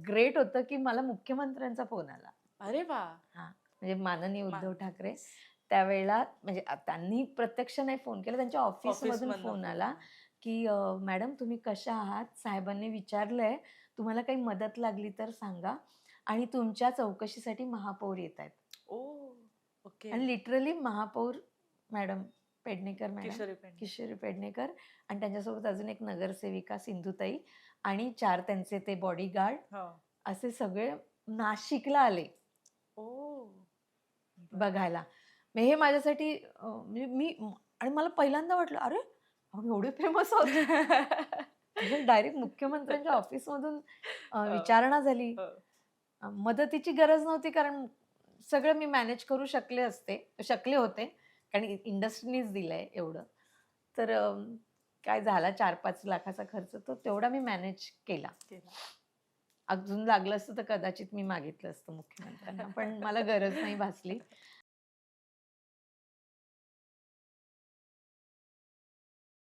Great होतं की मला मुख्यमंत्र्यांचा फोन आला. अरे वा. हां, म्हणजे माननीय उद्धव ठाकरे येस. त्यावेळेला म्हणजे त्यांनी प्रत्यक्ष नाही फोन केला, त्यांच्या ऑफिस ऑफिसमधून मधनं फोन फोन आला, आला. की "मॅडम तुम्ही कशा आहात? साहेबांनी विचारलंय, तुम्हाला काही मदत लागली तर सांगा आणि तुमच्या चौकशीसाठी महापौर येतायत." ओ. ओके. आणि लिटरली महापौर मॅडम, पेडणेकर मॅडम, किशोरी पेडणेकर. किशोरी पेडणेकर आणि त्यांच्यासोबत अजून एक नगरसेविका सिंधुताई आणि 4 त्यांचे ते बॉडीगार्ड हो. असे सगळे नाशिकला आले ओ. बर. बघायला. मग हे माझ्यासाठी म्हणजे आणि मला पहिल्यांदा वाटलं, "अरे, आपण एवढे फेमस आहोत." म्हणजे डायरेक्ट मुख्यमंत्र्यांच्या ऑफिसमधून हो. विचारणा झाली. हो. मदतीची गरज नव्हती कारण सगळं मी मॅनेज करू शकले होते. कारण इंडस्ट्रीनीच दिलंय एवढं. तर काय झाला 4-5 लाखाचा खर्च तो तेवढा मी मॅनेज केला. केला. अजून लागलं असतं तर कदाचित मी मागितलं असतं मुख्यमंत्र्यांना, पण मला गरज नाही भासली.